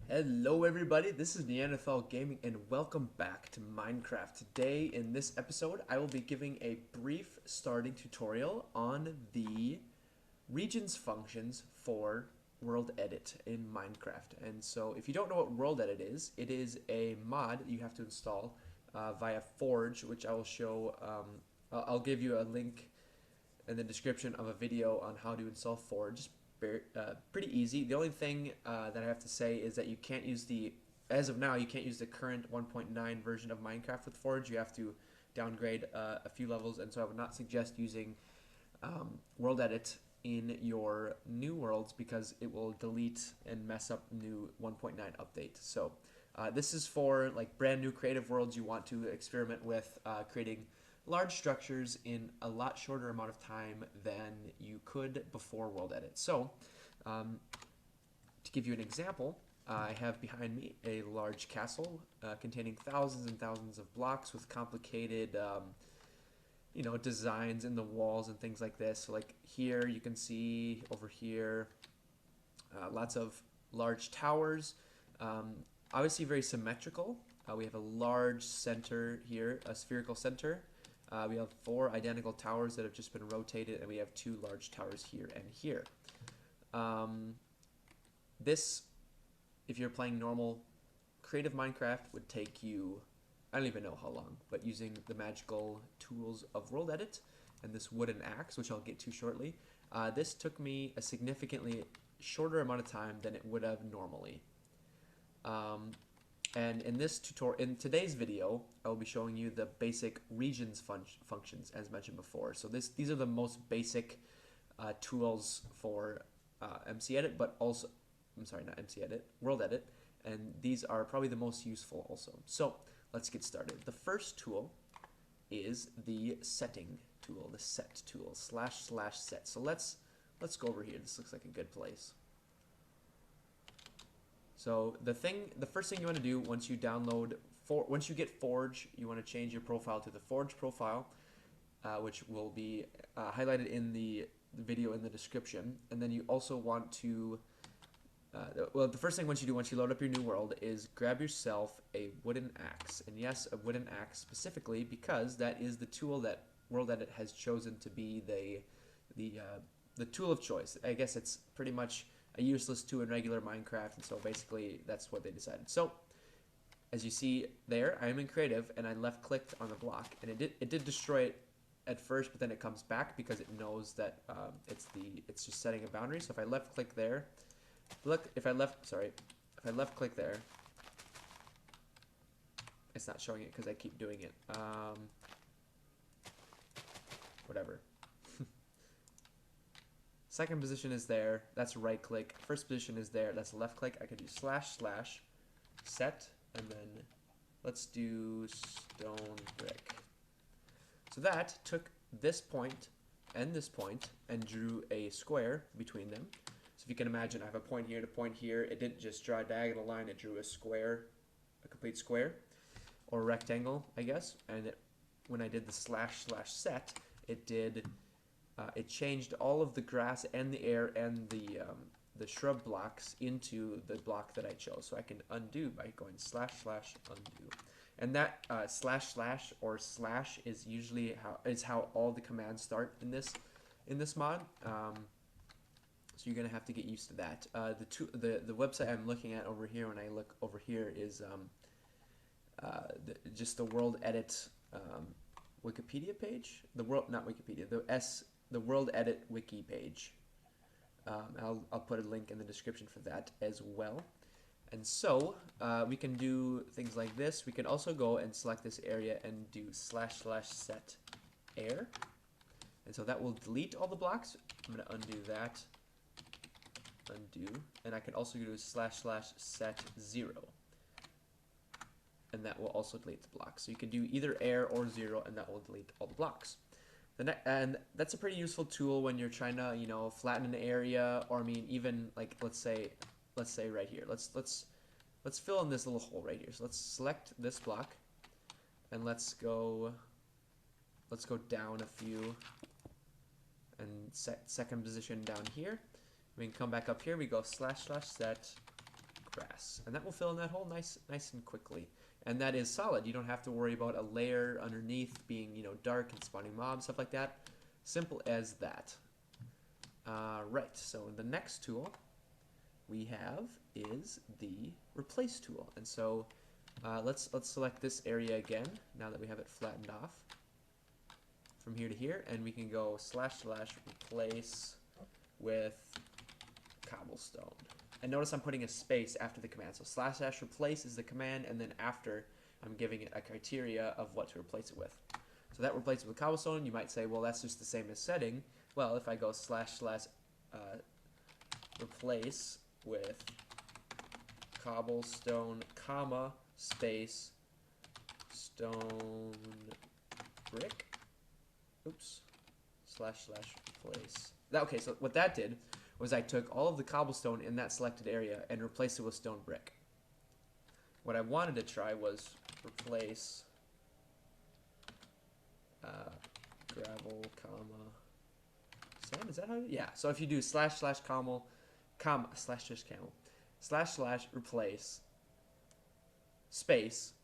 Hello everybody, this is Neanderthal Gaming and welcome back to Minecraft. Today in this episode I will be giving a brief starting tutorial on the regions functions for world edit in Minecraft. And so if you don't know what world edit is, it is a mod you have to install via Forge, which I will show. I'll give you a link in the description of a video on how to install Forge. Pretty easy. The only thing that I have to say is that you can't use as of now, you can't use the current 1.9 version of Minecraft with Forge. You have to downgrade a few levels, and so I would not suggest using World Edit in your new worlds because it will delete and mess up new 1.9 update. So this is for like brand new creative worlds you want to experiment with creating large structures in a lot shorter amount of time than you could before World Edit. So, to give you an example, I have behind me a large castle containing thousands and thousands of blocks with complicated, designs in the walls and things like this. So, like here, you can see over here, lots of large towers. Obviously, very symmetrical. We have a large center here, a spherical center. We have 4 identical towers that have just been rotated, and we have 2 large towers here and here. This, if you're playing normal creative Minecraft, would take you, I don't even know how long, but using the magical tools of World Edit and this wooden axe, which I'll get to shortly, this took me a significantly shorter amount of time than it would have normally. And in today's video, I will be showing you the basic regions functions as mentioned before. So these are the most basic tools for MC Edit, but also, I'm sorry, not MC Edit, World Edit, and these are probably the most useful also. So let's get started. The first tool is the setting tool, the set tool, //set. So let's go over here. This looks like a good place. So the first thing you want to do once you once you get Forge, you want to change your profile to the Forge profile, which will be highlighted in the video in the description. And then you also want to, the first thing once you load up your new world is grab yourself a wooden axe. And yes, a wooden axe specifically because that is the tool that World Edit has chosen to be the tool of choice. I guess it's pretty much a useless tool in regular Minecraft, and so basically that's what they decided. So as you see there, I am in creative and I left clicked on the block, and it did destroy it at first, but then it comes back because it knows that it's just setting a boundary. So if I left click there, if I left click there, it's not showing it because I keep doing it. Whatever. Second position is there, that's right click. First position is there, that's left click. I could do // set, and then let's do stone brick. So that took this point and drew a square between them. So if you can imagine, I have a point here to point here. It didn't just draw a diagonal line, it drew a square, a complete square, or rectangle, I guess. And when I did the // set, it changed all of the grass and the air and the shrub blocks into the block that I chose. So I can undo by going // undo. And that // or slash is usually how all the commands start in this mod. So you're gonna have to get used to that. The website I'm looking at over here when I look over here is just the World Edit Wikipedia page. Not Wikipedia. The World Edit Wiki page. I'll put a link in the description for that as well. And so we can do things like this. We can also go and select this area and do // set air. And so that will delete all the blocks. I'm going to undo that. Undo. And I can also do // set 0. And that will also delete the blocks. So you can do either air or 0, and that will delete all the blocks. And that's a pretty useful tool when you're trying to, flatten an area, or I mean, even like let's say right here. Let's fill in this little hole right here. So let's select this block, and let's go down a few, and set second position down here. We can come back up here. We go // set grass. And that will fill in that hole nice and quickly. And that is solid. You don't have to worry about a layer underneath being, you know, dark and spawning mobs, stuff like that. Simple as that. Right, so the next tool we have is the replace tool. And so let's select this area again, now that we have it flattened off. From here to here, and we can go / replace with cobblestone. And notice I'm putting a space after the command. So / replace is the command, and then after I'm giving it a criteria of what to replace it with. So that replaces it with cobblestone. You might say, well, that's just the same as setting. Well, if I go / replace with cobblestone, comma, space, stone brick. Oops. / replace. Okay, so what that did was I took all of the cobblestone in that selected area and replaced it with stone brick. What I wanted to try was replace gravel, comma, sand. Is that how? Yeah. So if you do / camel, comma / replace space,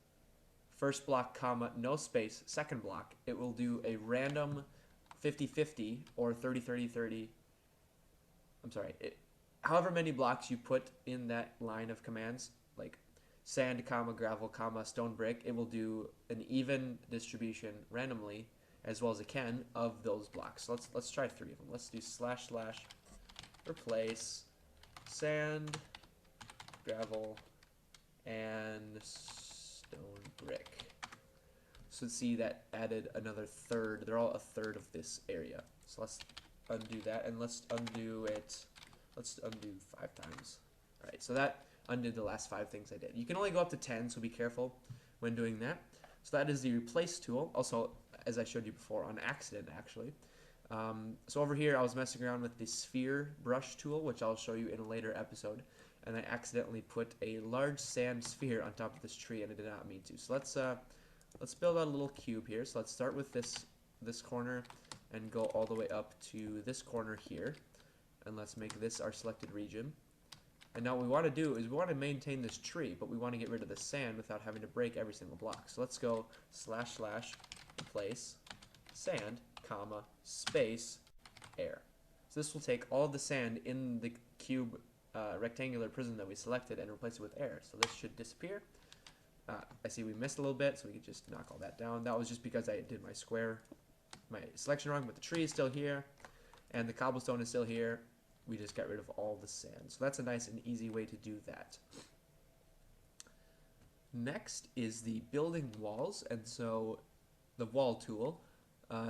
first block, comma, no space, second block, it will do a random 50-50 or 30-30-30. I'm sorry. However many blocks you put in that line of commands, like sand, comma, gravel, comma, stone brick, it will do an even distribution randomly as well as it can of those blocks. So let's try 3 of them. Let's do / replace sand, gravel, and stone brick. So see, that added another third. They're all a third of this area. So let's undo that, and let's undo it. Let's undo 5 times. All right, so that undid the last 5 things I did. You can only go up to 10, so be careful when doing that. So that is the replace tool. Also, as I showed you before, on accident actually. So over here, I was messing around with the sphere brush tool, which I'll show you in a later episode. And I accidentally put a large sand sphere on top of this tree, and I did not mean to. So let's build out a little cube here. So let's start with this corner and go all the way up to this corner here. And let's make this our selected region. And now what we want to do is we want to maintain this tree, but we want to get rid of the sand without having to break every single block. So let's go / replace sand, comma, space, air. So this will take all of the sand in the cube rectangular prism that we selected and replace it with air. So this should disappear. I see we missed a little bit, so we can just knock all that down. That was just because I did my selection wrong, but the tree is still here, and the cobblestone is still here. We just got rid of all the sand. So that's a nice and easy way to do that. Next is the building walls, and so the wall tool.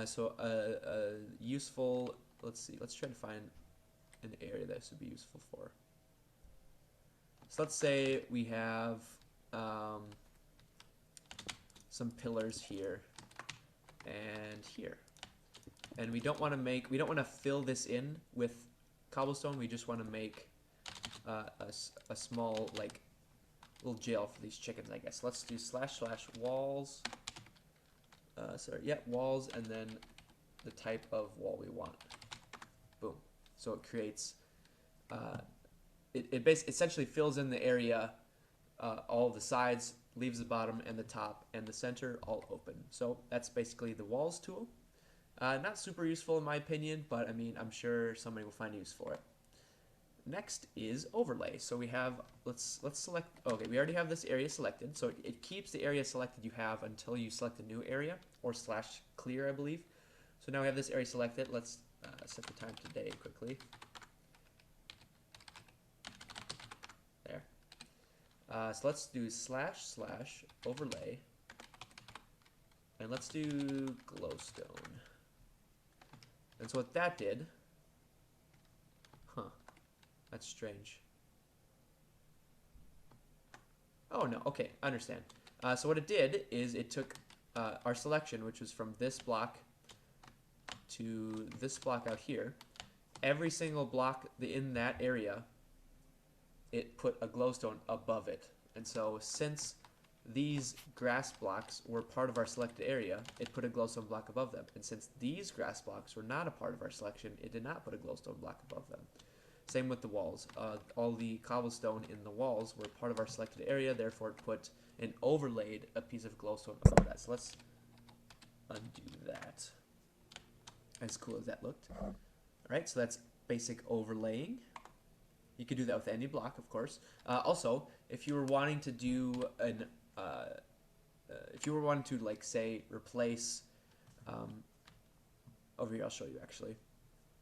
So a useful, let's see, let's try to find an area that this would be useful for. So let's say we have some pillars here and here, and we don't want to fill this in with cobblestone. We just want to make a small, like, little jail for these chickens, I guess. Let's do / walls. Walls, and then the type of wall we want. Boom. So it creates, it essentially fills in the area, all the sides, leaves the bottom and the top and the center all open. So that's basically the walls tool. Not super useful in my opinion, but I mean, I'm sure somebody will find use for it. Next is overlay. So we have, let's select, okay, we already have this area selected. So it keeps the area selected you have until you select a new area, or /clear, I believe. So now we have this area selected. Let's set the time today quickly. There. So let's do / overlay, and let's do glowstone. And so what that did, that's strange. Oh no, okay, I understand. So what it did is it took our selection, which was from this block to this block out here. Every single block in that area, it put a glowstone above it. And so since these grass blocks were part of our selected area, it put a glowstone block above them. And since these grass blocks were not a part of our selection, it did not put a glowstone block above them. Same with the walls. All the cobblestone in the walls were part of our selected area, therefore it put and overlaid a piece of glowstone over that. So let's undo that. As cool as that looked. Alright, so that's basic overlaying. You could do that with any block, of course. Also, if you were wanting to do an, if you were wanting to, like, say, replace, over here, I'll show you actually.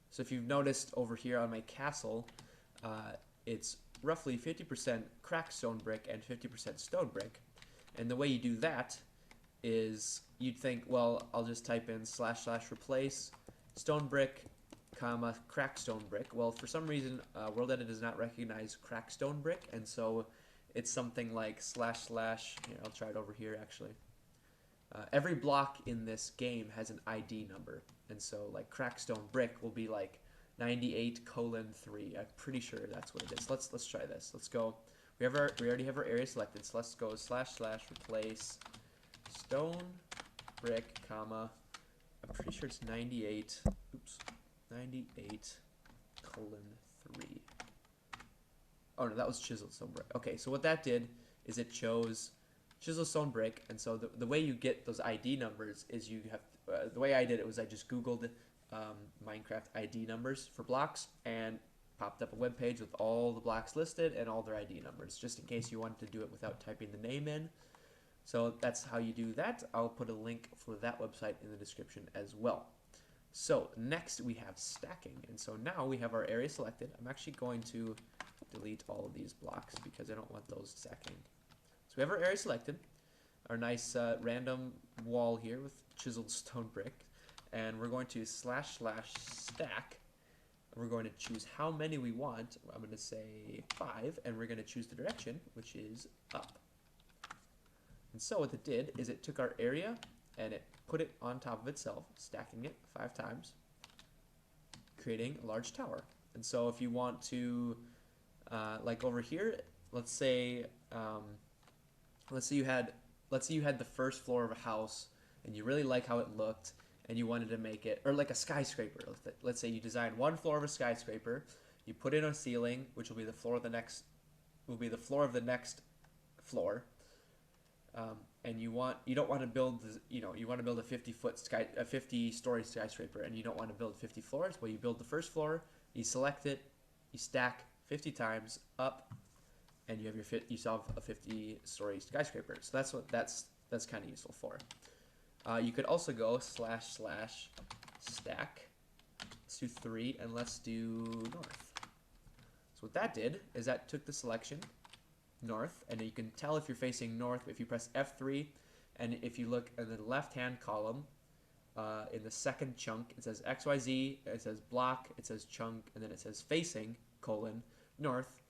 So if you've noticed over here on my castle, it's roughly 50% cracked stone brick and 50% stone brick. And the way you do that is you'd think, well, I'll just type in / replace stone brick, comma, cracked stone brick. Well, for some reason, World Edit does not recognize cracked stone brick, and so it's something like / here, I'll try it over here actually. Every block in this game has an ID number, and so like cracked stone brick will be like 98:3. I'm pretty sure that's what it is. Let's try this. Let's go. We already have our area selected, so let's go / replace stone brick, comma. I'm pretty sure it's 98. Oops, 98:3. Oh no, that was chiseled stone brick. Okay, so what that did is it chose chiseled stone brick, and so the way you get those ID numbers is you have, the way I did it was I just Googled Minecraft ID numbers for blocks and popped up a web page with all the blocks listed and all their ID numbers, just in case you wanted to do it without typing the name in. So that's how you do that. I'll put a link for that website in the description as well. So next we have stacking, and so now we have our area selected. I'm actually going to delete all of these blocks because I don't want those stacking. So we have our area selected, our nice random wall here with chiseled stone brick, and we're going to / stack. We're going to choose how many we want. I'm going to say 5, and we're going to choose the direction, which is up. And so what it did is it took our area and it put it on top of itself, stacking it 5 times, creating a large tower. And so if you want to, like over here, let's say you had the first floor of a house and you really like how it looked and you wanted to make it, or like a skyscraper. Let's say you designed one floor of a skyscraper, you put in a ceiling, which will be the floor of the next, floor. And you don't want to build, you want to build a 50-story skyscraper, and you don't want to build 50 floors. Well, you build the first floor, you select it, you stack 50 times up, and you have you solve a 50-story skyscraper. So that's kind of useful for. You could also go / stack. Let's do 3, and let's do north. So what that did is that took the selection north, and you can tell if you're facing north if you press F3, and if you look in the left-hand column, in the second chunk, it says XYZ, it says block, it says chunk, and then it says facing, north.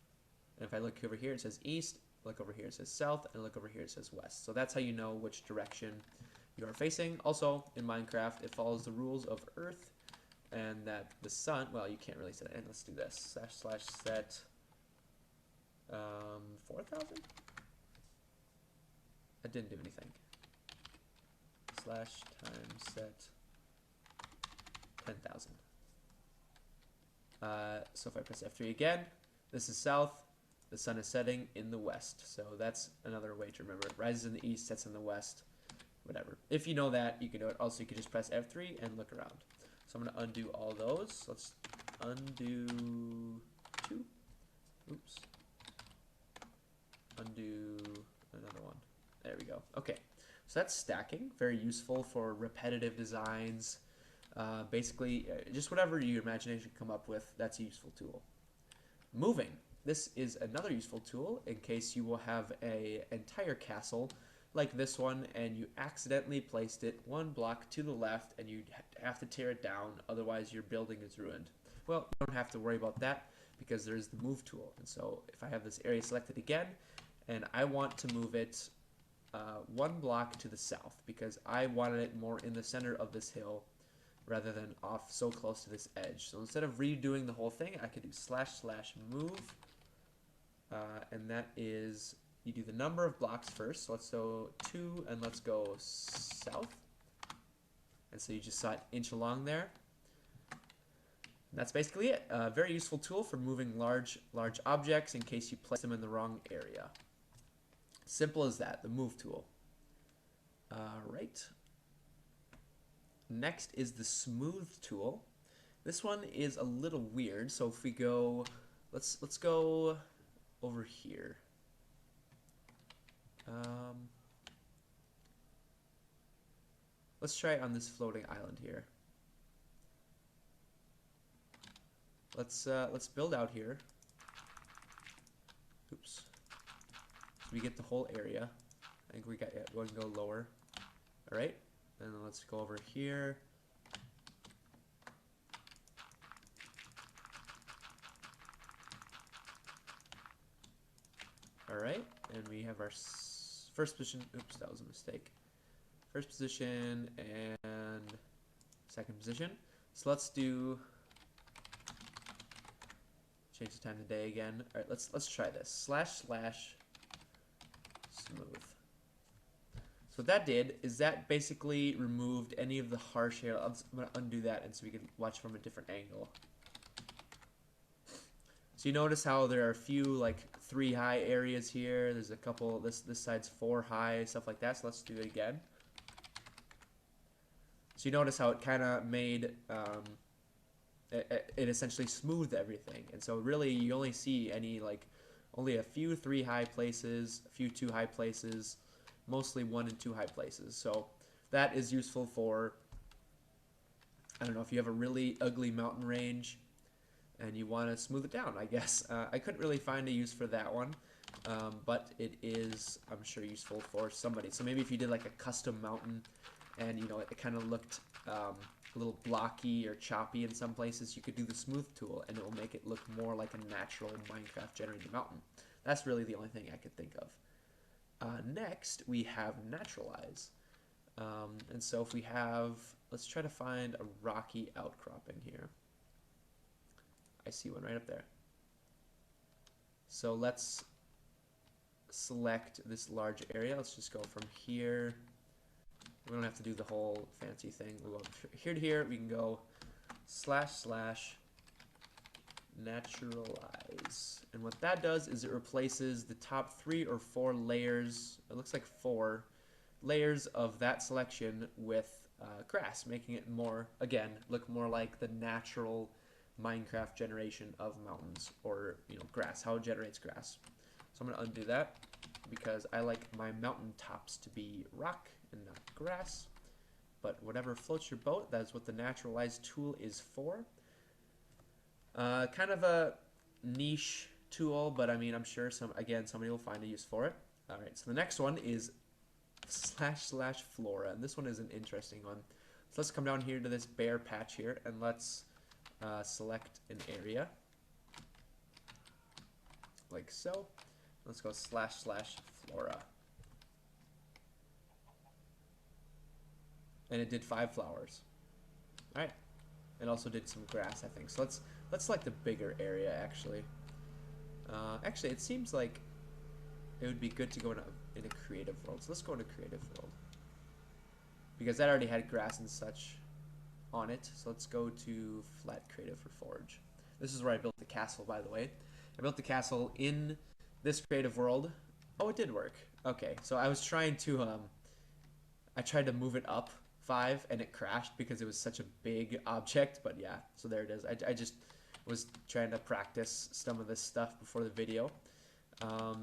And if I look over here, it says east, look over here, it says south, and look over here, it says west. So that's how you know which direction you are facing. Also, in Minecraft, it follows the rules of Earth, and that the sun, well, you can't really set it, and let's do this, / set 4,000? I didn't do anything. / times set 10,000. So if I press F3 again, this is south, the sun is setting in the west. So that's another way to remember it. Rises in the east, sets in the west, whatever. If you know that, you can do it. Also, you can just press F3 and look around. So I'm going to undo all those. Let's undo 2. Oops. Undo another one. There we go. Okay, so that's stacking. Very useful for repetitive designs. Basically, just whatever your imagination come up with, that's a useful tool. Moving. This is another useful tool in case you will have an entire castle like this one and you accidentally placed it 1 block to the left and you have to tear it down, otherwise your building is ruined. Well, you don't have to worry about that because there's the move tool. And so if I have this area selected again, and I want to move it 1 block to the south because I wanted it more in the center of this hill rather than off so close to this edge. So instead of redoing the whole thing, I could do / move, and that is, you do the number of blocks first. So let's go 2, and let's go south. And so you just saw it inch along there. That's basically it. A very useful tool for moving large objects in case you place them in the wrong area. Simple as that, the move tool. Right. Next is the smooth tool. This one is a little weird, so if we go, let's go over here. Let's try it on this floating island here. Let's build out here. Oops. So we get the whole area. I think we got, yeah, we can go lower. All right, and then let's go over here. All right, and we have our first position. Oops, that was a mistake. First position and second position. So let's do, change the time of day again. All right, let's try this. // smooth. So what that did is that basically removed any of the harsh hair. I'm gonna undo that, and so we can watch from a different angle. So you notice how there are a few like 3 high areas here. There's a couple. This side's 4 high, stuff like that. So let's do it again. So you notice how it kind of made it essentially smoothed everything, and so really you only see only a few 3 high places, a few 2 high places, mostly 1 and 2 high places. So that is useful for, I don't know, if you have a really ugly mountain range and you want to smooth it down, I guess. I couldn't really find a use for that one, but it is, I'm sure, useful for somebody. So maybe if you did like a custom mountain and, you know, it kind of looked a little blocky or choppy in some places, you could do the smooth tool and it will make it look more like a natural Minecraft generated mountain. That's really the only thing I could think of. Next, we have Naturalize. And so if we have, let's try to find a rocky outcropping here. I see one right up there. So let's select this large area. Let's just go from here. We don't have to do the whole fancy thing. We'll go here to here. We can go // Naturalize. And what that does is it replaces the top 3 or 4 layers, it looks like 4 layers of that selection with grass, making it more, again, look more like the natural Minecraft generation of mountains, or, you know, grass, how it generates grass. So I'm going to undo that because I like my mountain tops to be rock and not grass. But whatever floats your boat, that's what the Naturalize tool is for. Kind of a niche tool, but I mean, I'm sure somebody will find a use for it. All right, so the next one is // Flora, and this one is an interesting one. So let's come down here to this bare patch here, and let's select an area like so. Let's go // Flora, and it did 5 flowers. All right. It also did some grass, I think. So let's select a bigger area, actually. Actually, it seems like it would be good to go in a creative world. So let's go into creative world, because that already had grass and such on it. So let's go to flat creative for forge. This is where I built the castle, by the way. I built the castle in this creative world. Oh, it did work. Okay, so I was trying to I tried to move it up 5 and it crashed because it was such a big object, but yeah, so there it is. I just was trying to practice some of this stuff before the video.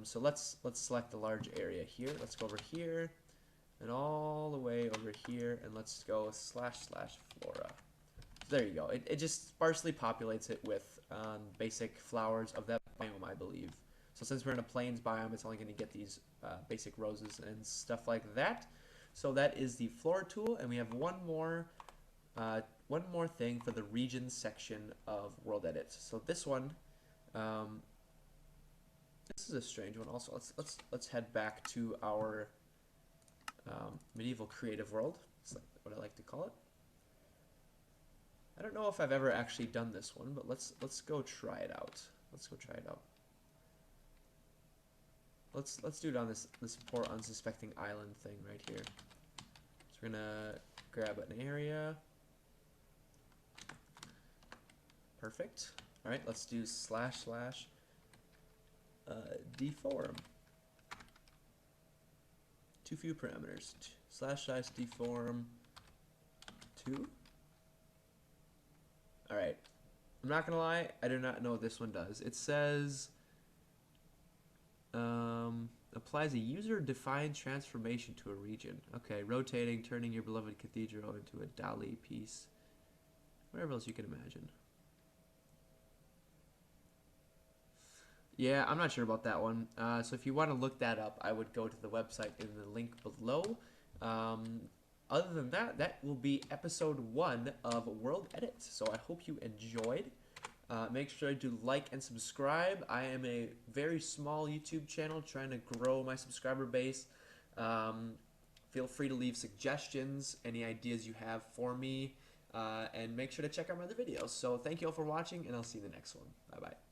So let's select the large area here. Let's go over here and all the way over here, and let's go // Flora. So there you go. It just sparsely populates it with basic flowers of that biome, I believe. So since we're in a plains biome, it's only going to get these basic roses and stuff like that. So that is the Flora tool, and we have one more thing for the regions section of World Edit. So this one, this is a strange one. Also, let's head back to our medieval creative world. That's what I like to call it. I don't know if I've ever actually done this one, but let's go try it out. Let's go try it out. Let's do it on this poor unsuspecting island thing right here. So we're gonna grab an area. Perfect. All right, let's do slash deform. Too few parameters. Slash deform 2. All right. I'm not gonna lie, I do not know what this one does. It says applies a user-defined transformation to a region. Okay, rotating, turning your beloved cathedral into a Dali piece. Whatever else you can imagine. Yeah, I'm not sure about that one. So if you want to look that up, I would go to the website in the link below. Other than that, that will be episode 1 of World Edit. So I hope you enjoyed. Make sure to like and subscribe. I am a very small YouTube channel trying to grow my subscriber base. Feel free to leave suggestions, any ideas you have for me, and make sure to check out my other videos. So thank you all for watching, and I'll see you in the next one. Bye-bye.